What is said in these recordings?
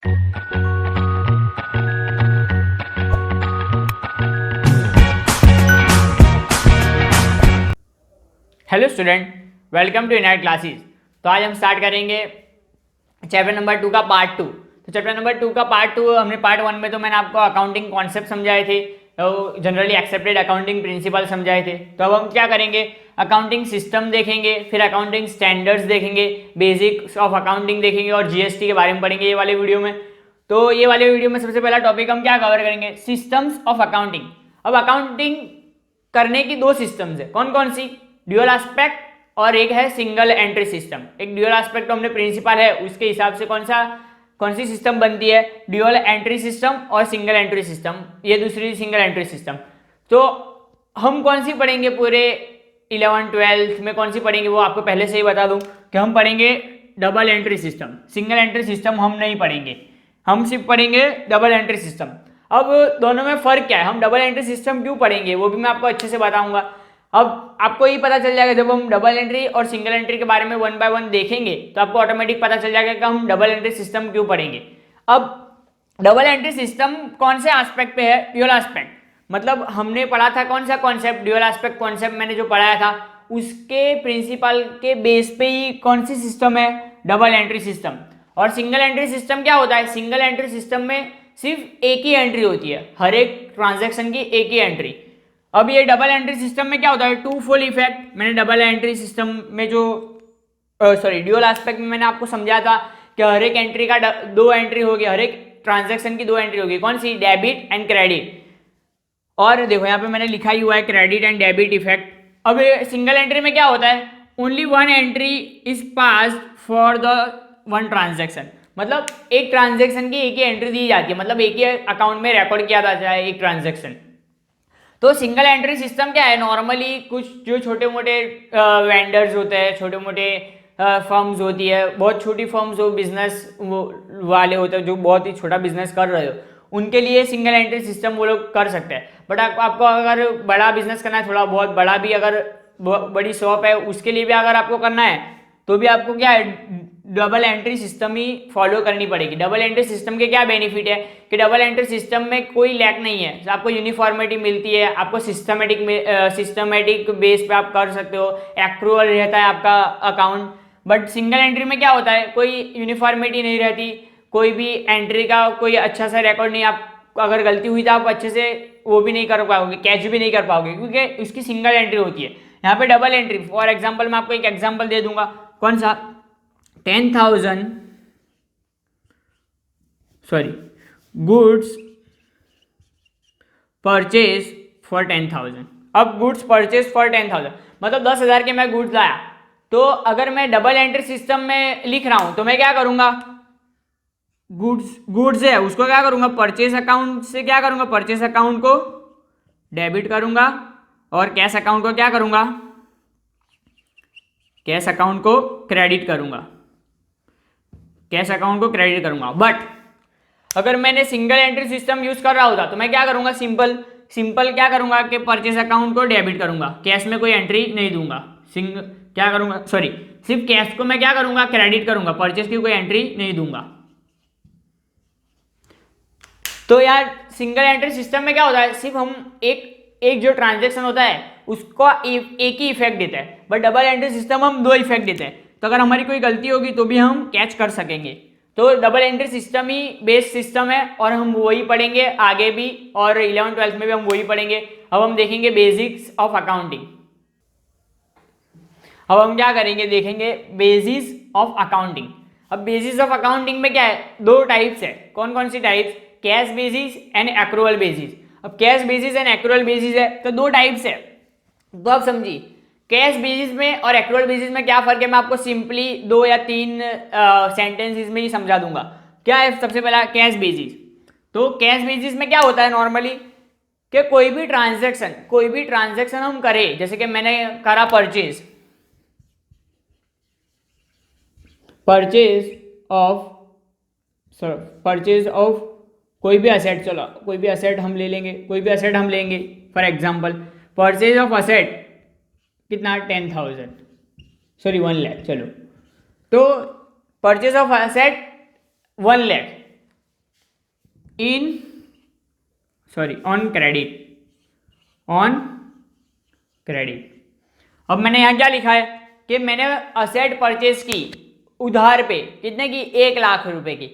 Hello student, welcome to इनआईट classes. तो आज हम स्टार्ट करेंगे चैप्टर नंबर 2 का पार्ट 2। तो चैप्टर नंबर 2 का पार्ट 2 हमने पार्ट 1 में तो मैंने आपको अकाउंटिंग कॉन्सेप्ट समझाए थे, तो जनरली एक्सेप्टेड अकाउंटिंग प्रिंसिपल समझाए थे। तो अब हम क्या करेंगे, अकाउंटिंग सिस्टम देखेंगे, फिर अकाउंटिंग स्टैंडर्ड्स देखेंगे, बेसिक्स ऑफ अकाउंटिंग देखेंगे और जीएसटी के बारे में पढ़ेंगे ये वाले वीडियो में। तो ये वाले वीडियो में सबसे पहला टॉपिक हम क्या कवर करेंगे, सिस्टम्स ऑफ अकाउंटिंग। अब अकाउंटिंग करने की दो सिस्टम्स है, कौन कौन सी, ड्यूअल एस्पेक्ट और एक है सिंगल एंट्री सिस्टम। एक ड्यूअल एस्पेक्ट तो हमने प्रिंसिपल है, उसके हिसाब से कौन सी सिस्टम बनती है, ड्यूअल एंट्री सिस्टम और सिंगल एंट्री सिस्टम, ये दूसरी सिंगल एंट्री सिस्टम। तो हम कौन सी पढ़ेंगे पूरे 11th-12th में, कौन सी पढ़ेंगे वो आपको पहले से ही बता दूं कि हम पढ़ेंगे double entry system. Single entry system हम नहीं पढ़ेंगे, हम सिर्फ पढ़ेंगे डबल एंट्री सिस्टम। अब दोनों में फर्क क्या है, हम डबल एंट्री सिस्टम क्यों पढ़ेंगे वो भी मैं आपको अच्छे से बताऊंगा। अब आपको ये पता चल जाएगा, जब हम डबल एंट्री और सिंगल एंट्री के बारे में 1 बाय 1 देखेंगे तो आपको ऑटोमेटिक पता चल जाएगा कि हम डबल एंट्री सिस्टम क्यों पढ़ेंगे। अब डबल एंट्री सिस्टम कौन से एस्पेक्ट पे है, ड्यूअल एस्पेक्ट। मतलब हमने पढ़ा था कौन सा कॉन्सेप्ट, ड्यूअल एस्पेक्ट कॉन्सेप्ट मैंने जो पढ़ाया था उसके प्रिंसिपल के बेस पे ही कौन सी सिस्टम है, डबल एंट्री सिस्टम। और सिंगल एंट्री सिस्टम क्या होता है, सिंगल एंट्री सिस्टम में सिर्फ एक ही एंट्री होती है, हर एक ट्रांजैक्शन की एक ही एंट्री। अब ये डबल एंट्री सिस्टम में क्या होता है, टू फोल्ड इफेक्ट। मैंने डबल एंट्री सिस्टम में जो ड्यूअल एस्पेक्ट में मैंने आपको समझाया था कि हर एक एंट्री का दो एंट्री होगी, हर एक ट्रांजैक्शन की दो एंट्री होगी, कौन सी, डेबिट एंड क्रेडिट। और देखो यहाँ पे मैंने लिखा ही हुआ है क्रेडिट एंड डेबिट इफेक्ट। अब सिंगल एंट्री में क्या होता है, only one entry is pass for the one transaction. मतलब एक ट्रांजैक्शन की एक ही एंट्री दी जाती है, मतलब एक ही अकाउंट में रिकॉर्ड किया जाता है एक ट्रांजैक्शन। तो सिंगल एंट्री सिस्टम क्या है, नॉर्मली कुछ जो छोटे मोटे वेंडर्स होते हैं, छोटे मोटे फर्म्स होती है, बहुत छोटी फर्म्स हो, बिजनेस वाले होते हैं जो बहुत ही छोटा बिजनेस कर रहे हो, उनके लिए सिंगल एंट्री सिस्टम वो लोग कर सकते हैं। बट आपको अगर बड़ा बिजनेस करना है, थोड़ा बहुत बड़ा भी, अगर बड़ी शॉप है उसके लिए भी अगर आपको करना है तो भी आपको क्या है, डबल एंट्री सिस्टम ही फॉलो करनी पड़ेगी। डबल एंट्री सिस्टम के क्या बेनिफिट है कि डबल एंट्री सिस्टम में कोई लैक नहीं है, आपको यूनिफॉर्मिटी मिलती है, आपको सिस्टमेटिक बेस पे आप कर सकते हो, एक्रूअल रहता है आपका अकाउंट। बट सिंगल एंट्री में क्या होता है, कोई यूनिफॉर्मिटी नहीं रहती, कोई भी एंट्री का कोई अच्छा सा रिकॉर्ड नहीं, आप अगर गलती हुई तो आप अच्छे से वो भी नहीं कर पाओगे, कैच भी नहीं कर पाओगे, क्योंकि उसकी सिंगल एंट्री होती है। यहाँ पे डबल एंट्री, फॉर एग्जाम्पल मैं आपको एक एग्जाम्पल दे दूंगा, कौन सा, 10,000 गुड्स परचेज फॉर 10,000। अब गुड्स परचेज फॉर 10,000 मतलब 10,000 के मैं गुड्स लाया, तो अगर मैं डबल एंट्री सिस्टम में लिख रहा हूं तो मैं क्या करूंगा, गुड्स है उसको क्या करूंगा, परचेज अकाउंट से क्या करूंगा, परचेज अकाउंट को डेबिट करूंगा और कैश अकाउंट को क्या करूंगा, कैश अकाउंट को क्रेडिट करूंगा, कैश अकाउंट को क्रेडिट करूंगा। बट अगर मैंने सिंगल एंट्री सिस्टम यूज कर रहा होता तो मैं क्या करूंगा, सिंपल क्या करूंगा कि परचेस अकाउंट को डेबिट करूंगा, कैश में कोई एंट्री नहीं दूंगा, क्या करूंगा, सिर्फ कैश को मैं क्या करूंगा, क्रेडिट करूंगा, परचेस की कोई एंट्री नहीं दूंगा। तो यार सिंगल एंट्री सिस्टम में क्या होता है, सिर्फ हम एक जो ट्रांजेक्शन होता है उसको एक ही इफेक्ट देता है, बट डबल एंट्री सिस्टम हम दो इफेक्ट देते हैं, तो अगर हमारी कोई गलती होगी तो भी हम कैच कर सकेंगे। तो डबल एंट्री सिस्टम ही बेस्ट सिस्टम है और हम वही पढ़ेंगे आगे भी, और 11th-12th में भी हम वही पढ़ेंगे। अब हम देखेंगे बेसिक्स ऑफ अकाउंटिंग। अब हम क्या करेंगे, देखेंगे बेसिस ऑफ अकाउंटिंग। अब बेसिस ऑफ अकाउंटिंग में क्या है, दो टाइप्स है, कौन कौन सी types, cash basis and accrual basis. अब cash basis and accrual basis है तो दो टाइप्स है, तो आप समझिए कैश बेसिस में और एक्रूअल बेसिस में क्या फर्क है, मैं आपको सिंपली 2 या 3 सेंटेंसेस में ही समझा दूंगा। क्या है, सबसे पहला कैश बेसिस। तो कैश बेसिस में क्या होता है नॉर्मली कि कोई भी ट्रांजैक्शन हम करें, जैसे कि मैंने करा परचेज ऑफ कोई भी असेट, चलो कोई भी असेट हम ले लेंगे, for example purchase of asset कितना, 1 लाख, चलो तो purchase of asset 1 lakh. In on credit. अब मैंने यहाँ क्या लिखा है कि मैंने असेट परचेज की उधार पे, कितने की, 1 लाख रुपए की।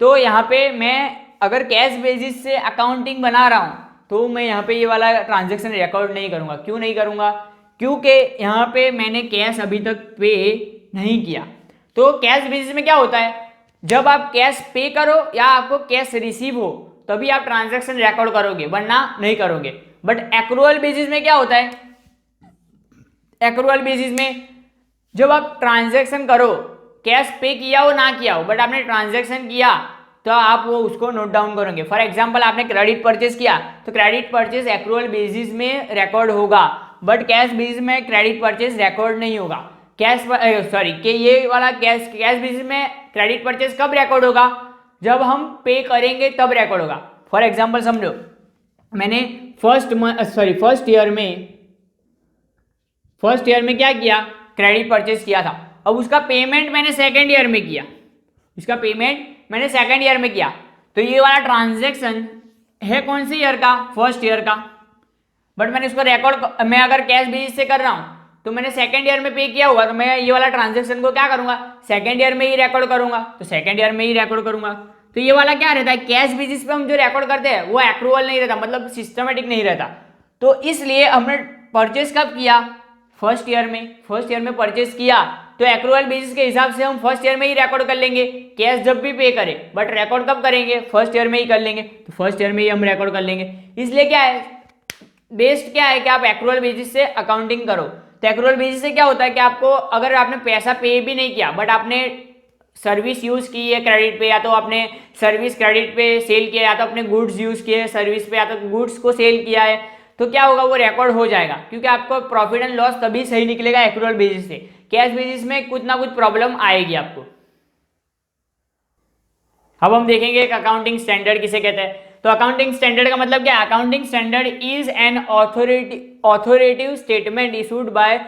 तो यहाँ पे मैं अगर कैश बेसिस से अकाउंटिंग बना रहा हूँ तो मैं यहाँ पे ये वाला ट्रांजैक्शन रिकॉर्ड नहीं करूँगा। क्यों नहीं करूँगा? क्योंकि यहाँ पे मैंने कैश अभी तक पे नहीं किया। तो कैश बेसिस में क्या होता है, जब आप कैश पे करो या आपको कैश रिसीव हो तभी आप ट्रांजैक्शन रिकॉर्ड करोगे, वरना नहीं करोगे। बट एक्रूअल बेसिस में क्या होता है, एक्रूअल बेसिस में जब आप ट्रांजैक्शन करो, कैश पे किया हो ना किया हो, बट आपने ट्रांजैक्शन किया तो आप वो उसको नोट डाउन करोगे। फॉर एग्जांपल आपने क्रेडिट परचेज किया तो क्रेडिट परचेज एक्रूअल बेसिस में रिकॉर्ड होगा, बट कैश बेसिस में क्रेडिट परचेज रिकॉर्ड नहीं होगा। कि ये वाला कैश बेसिस में क्रेडिट परचेज कब रिकॉर्ड होगा, जब हम पे करेंगे तब रिकॉर्ड होगा। फॉर एग्जांपल समझो, मैंने फर्स्ट ईयर में क्या किया, क्रेडिट परचेज किया था। अब उसका पेमेंट मैंने सेकेंड ईयर में किया, तो ये वाला ट्रांजैक्शन है कौन से ईयर का, फर्स्ट ईयर का। बट मैंने उसको रिकॉर्ड, मैं अगर कैश बेसिस से कर रहा हूं तो मैंने सेकेंड ईयर में पे किया हुआ, तो मैं ये वाला ट्रांजैक्शन को क्या करूंगा, सेकेंड ईयर में ही रिकॉर्ड करूंगा। तो ये वाला क्या रहता है, कैश बेसिस पे हम जो रिकॉर्ड करते हैं वो एक्रूअल नहीं रहता, मतलब सिस्टमेटिक नहीं रहता। तो इसलिए हमने परचेज कब किया, फर्स्ट ईयर में परचेज किया तो एक्रूअल बेसिस के हिसाब से हम फर्स्ट ईयर में ही रिकॉर्ड कर लेंगे, कैश जब भी पे करें, बट रिकॉर्ड कब करेंगे, फर्स्ट ईयर में ही कर लेंगे। तो फर्स्ट ईयर में ही हम रिकॉर्ड कर लेंगे। इसलिए क्या है, बेस्ट क्या है कि आप एक्रूअल बेसिस से अकाउंटिंग करो। तो एक्रूअल बेसिस से क्या होता है कि आपको, अगर आपने पैसा पे भी नहीं किया बट आपने सर्विस यूज की है क्रेडिट पे, या तो आपने सर्विस क्रेडिट पे सेल किया, या तो अपने गुड्स यूज किए सर्विस पे, या तो गुड्स को सेल किया है, तो क्या होगा, वो रिकॉर्ड हो जाएगा। क्योंकि आपको प्रॉफिट एंड लॉस तभी सही निकलेगा एक्रूअल बेसिस से। कैश बेसिस में कुछ ना कुछ प्रॉब्लम आएगी आपको। अब हम देखेंगे एक अकाउंटिंग स्टैंडर्ड किसे कहते हैं। तो अकाउंटिंग स्टैंडर्ड का मतलब क्या है, accounting standard is an authoritative statement issued by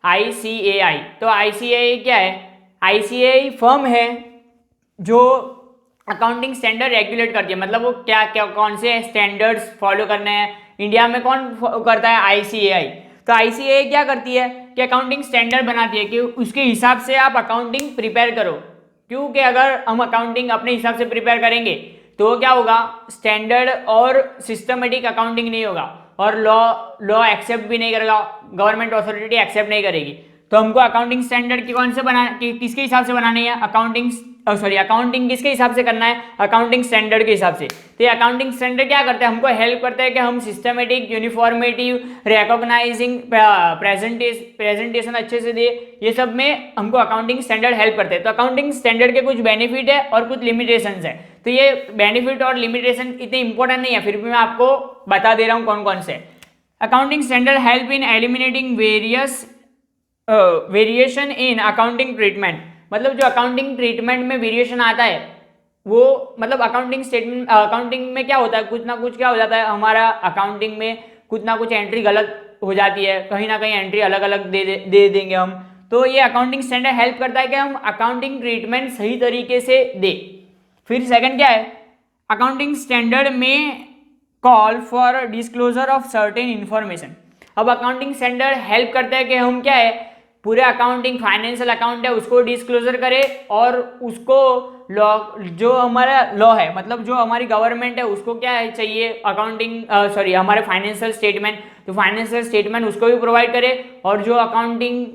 ICAI। तो ICAI क्या है, ICAI फर्म है जो अकाउंटिंग स्टैंडर्ड रेगुलेट करती है, मतलब वो क्या क्या कौन से स्टैंडर्ड्स फॉलो करने हैं। इंडिया में कौन करता है, ICAI। तो ICAI क्या करती है कि अकाउंटिंग स्टैंडर्ड बनाती है कि उसके हिसाब से आप अकाउंटिंग प्रिपेयर करो। क्योंकि अगर हम अकाउंटिंग अपने हिसाब से प्रिपेयर करेंगे तो क्या होगा, स्टैंडर्ड और सिस्टमेटिक अकाउंटिंग नहीं होगा, और लॉ एक्सेप्ट भी नहीं करेगा, गवर्नमेंट अथॉरिटी एक्सेप्ट नहीं करेगी। तो हमको अकाउंटिंग स्टैंडर्ड की कौन से किसके हिसाब से बनानी है, अकाउंटिंग किसके हिसाब से करना है, अकाउंटिंग स्टैंडर्ड के हिसाब से। तो ये अकाउंटिंग स्टैंडर्ड क्या करते हैं, हमको हेल्प करते हैं कि हम सिस्टमेटिक, यूनिफॉर्मिटी, रिकॉग्नाइजिंग, प्रेजेंटेशन अच्छे से दे, ये सब में हमको अकाउंटिंग स्टैंडर्ड हेल्प करते हैं। तो अकाउंटिंग स्टैंडर्ड के कुछ बेनिफिट है और कुछ लिमिटेशंस है। तो ये बेनिफिट और लिमिटेशन इतने इंपॉर्टेंट नहीं है, फिर भी मैं आपको बता दे रहा हूँ कौन कौन से। Accounting standard help in eliminating variation in accounting treatment, मतलब जो अकाउंटिंग ट्रीटमेंट में वेरिएशन आता है वो, मतलब अकाउंटिंग में क्या होता है, कुछ ना कुछ क्या हो जाता है, हमारा अकाउंटिंग में कुछ ना कुछ एंट्री गलत हो जाती है, कहीं ना कहीं एंट्री अलग अलग दे देंगे हम। तो ये अकाउंटिंग स्टैंडर्ड हेल्प करता है कि हम अकाउंटिंग ट्रीटमेंट सही तरीके से दे। फिर सेकंड क्या है, अकाउंटिंग स्टैंडर्ड में call for disclosure of certain information. अब अकाउंटिंग स्टैंडर्ड हेल्प करता है कि हम क्या है, पूरे अकाउंटिंग, फाइनेंशियल अकाउंट है उसको डिस्क्लोजर करे, और उसको लॉ, जो हमारा लॉ है, मतलब जो हमारी गवर्नमेंट है उसको क्या है चाहिए, हमारे फाइनेंशियल स्टेटमेंट, तो फाइनेंशियल स्टेटमेंट उसको भी प्रोवाइड करे, और जो अकाउंटिंग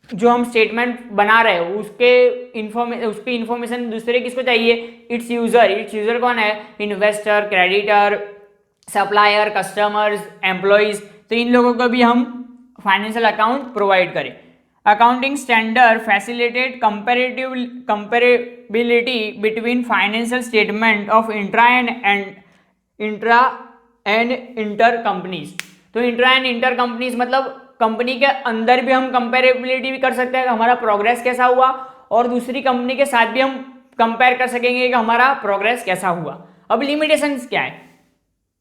जो हम स्टेटमेंट बना रहे हो उसकी इंफॉर्मेशन दूसरे किसको चाहिए, इट्स यूजर कौन है, investor, creditor, supplier, customers, employees, तो इन लोगों को भी हम फाइनेंशियल अकाउंट प्रोवाइड करें। Accounting standard facilitate comparability between financial statement of intra and inter companies. तो इंट्रा एंड इंटर कंपनीज मतलब कंपनी के अंदर भी हम कंपेरेबिलिटी भी कर सकते हैं, हमारा प्रोग्रेस कैसा हुआ, और दूसरी कंपनी के साथ भी हम कंपेयर कर सकेंगे कि हमारा प्रोग्रेस कैसा हुआ। अब लिमिटेशंस क्या है,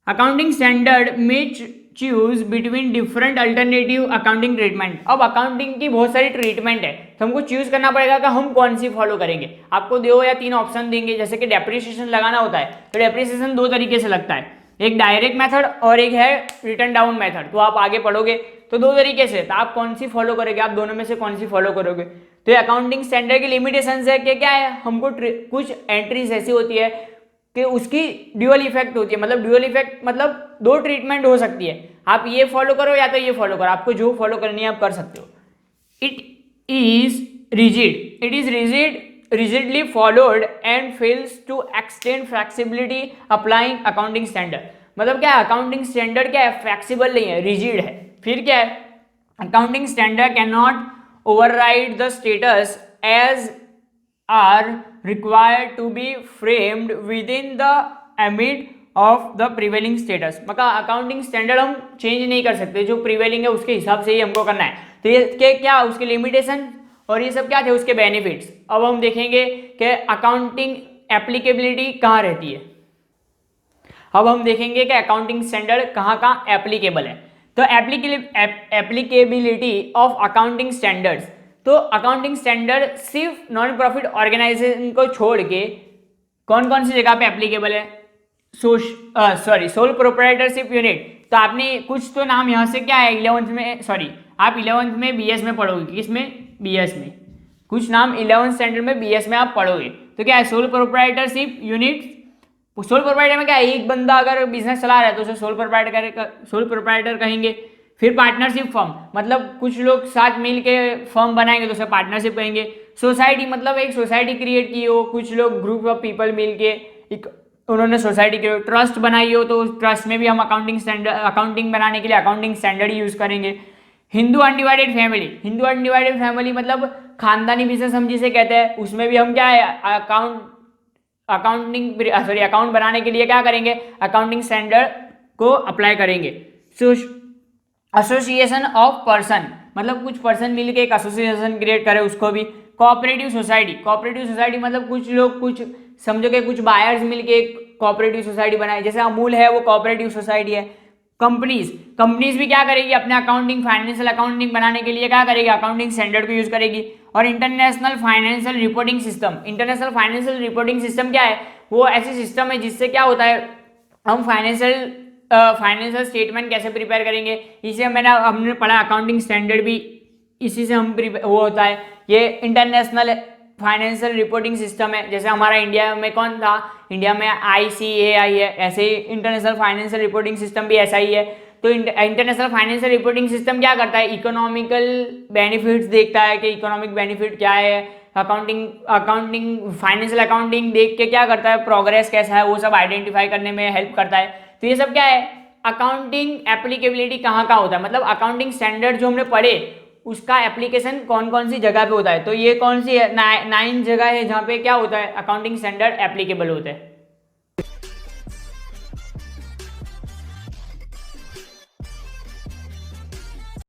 अकाउंटिंग स्टैंडर्ड में choose between different alternative accounting treatment. अब अकाउंटिंग की बहुत सारी ट्रीटमेंट है, तो हमको चूज करना पड़ेगा कि हम कौन सी फॉलो करेंगे। आपको 2 या 3 ऑप्शन देंगे, जैसे कि डेप्रिसिएशन लगाना होता है तो डेप्रिसिएशन 2 तरीके से लगता है, एक डायरेक्ट मेथड और एक है रिटर्न डाउन मेथड। तो आप आगे पढ़ोगे तो 2 तरीके से, तो आप कौन सी फॉलो करोगे, आप दोनों में से कौन सी फॉलो करोगे। तो अकाउंटिंग स्टैंडर्ड की लिमिटेशंस है कि क्या है, हमको कुछ एंट्रीज ऐसी होती है कि उसकी ड्यूअल इफेक्ट होती है, मतलब ड्यूअल इफेक्ट मतलब 2 ट्रीटमेंट हो सकती है, आप ये फॉलो करो या तो ये फॉलो करो, आपको जो फॉलो करनी है आप कर सकते हो। It is rigidly followed and fails to extend flexibility applying accounting standard. मतलब क्या है, अकाउंटिंग स्टैंडर्ड क्या है, फ्लेक्सिबल नहीं है, रिजिड है। फिर क्या है, accounting standard can not override the status as are required to be framed within the ambit of the prevailing status। मतलब अकाउंटिंग स्टैंडर्ड हम चेंज नहीं कर सकते, जो प्रिवेलिंग है उसके हिसाब से ही हमको करना है। तो ये के क्या उसके लिमिटेशन और ये सब क्या थे उसके बेनिफिट्स। अब हम देखेंगे कि अकाउंटिंग एप्लीकेबिलिटी कहाँ रहती है। अब हम देखेंगे कि अकाउंटिंग स्टैंडर्ड कहाँ कहाँ एप्लीकेबल है। तो एप्लीकेबिलिटी ऑफ अकाउंटिंग स्टैंडर्ड्स, तो अकाउंटिंग स्टैंडर्ड सिर्फ नॉन प्रॉफिट ऑर्गेनाइजेशन को छोड़ के कौन कौन सी जगह पे एप्लीकेबल है, सोल प्रोप्राइटरशिप यूनिट। तो आपने कुछ तो नाम यहाँ से क्या है 11th में, सॉरी आप 11th में बीएस में पढ़ोगे, किसमें, बीएस में, कुछ नाम 11th स्टैंडर्ड में बीएस में आप पढ़ोगे। तो क्या है sole proprietorship unit. Sole proprietor में क्या है, एक बंदा अगर बिजनेस चला रहा है तो उसे सोल प्रोप्राइटर कहेंगे। फिर पार्टनरशिप फर्म, मतलब कुछ लोग साथ मिल के फर्म बनाएंगे तो उसे पार्टनरशिप कहेंगे। सोसाइटी, मतलब एक सोसाइटी क्रिएट की हो, कुछ लोग ग्रुप ऑफ पीपल मिल के उन्होंने सोसाइटी की ट्रस्ट बनाई हो, तो उस ट्रस्ट में भी हम अकाउंटिंग बनाने के लिए अकाउंटिंग स्टैंडर्ड यूज करेंगे। हिंदू अनडिवाइडेड फैमिली मतलब खानदानी बिजनेस हम जिसे कहते हैं, उसमें भी हम क्या है अकाउंट बनाने के लिए क्या करेंगे, अकाउंटिंग स्टैंडर्ड को अप्लाई करेंगे। एसोसिएशन ऑफ पर्सन, मतलब कुछ पर्सन मिलके एक एसोसिएशन क्रिएट करे, उसको भी। कोऑपरेटिव सोसाइटी मतलब कुछ लोग, कुछ समझो कि कुछ बायर्स मिलके एक कोऑपरेटिव सोसाइटी बनाए, जैसे अमूल है वो कोऑपरेटिव सोसाइटी है। कंपनीज भी क्या करेगी, अपने फाइनेंशियल अकाउंटिंग बनाने के लिए क्या करेगी, अकाउंटिंग स्टैंडर्ड को यूज करेगी। और इंटरनेशनल फाइनेंशियल रिपोर्टिंग सिस्टम क्या है, वो ऐसी सिस्टम है जिससे क्या होता है, हम फाइनेंशियल स्टेटमेंट कैसे प्रिपेयर करेंगे, इसे हमने पढ़ा, अकाउंटिंग स्टैंडर्ड भी इसी से हम वो होता है। ये इंटरनेशनल फाइनेंशियल रिपोर्टिंग सिस्टम है, जैसे हमारा इंडिया में कौन था, इंडिया में ICAI है, ऐसे ही इंटरनेशनल फाइनेंशियल रिपोर्टिंग सिस्टम भी ऐसा ही है। तो इंटरनेशनल फाइनेंशियल रिपोर्टिंग सिस्टम क्या करता है, इकोनॉमिकल बेनिफिट्स देखता है कि इकोनॉमिक बेनिफिट क्या है, अकाउंटिंग फाइनेंशियल अकाउंटिंग देख के क्या करता है, प्रोग्रेस कैसा है, वो सब आइडेंटिफाई करने में हेल्प करता है। तो ये सब क्या है, अकाउंटिंग एप्लीकेबिलिटी कहाँ कहाँ होता है, मतलब अकाउंटिंग स्टैंडर्ड जो हमने पढ़े उसका एप्लीकेशन कौन कौन सी जगह पे होता है। तो ये कौन सी है, 9 जगह है जहाँ पे क्या होता है, अकाउंटिंग स्टैंडर्ड एप्लीकेबल होता है।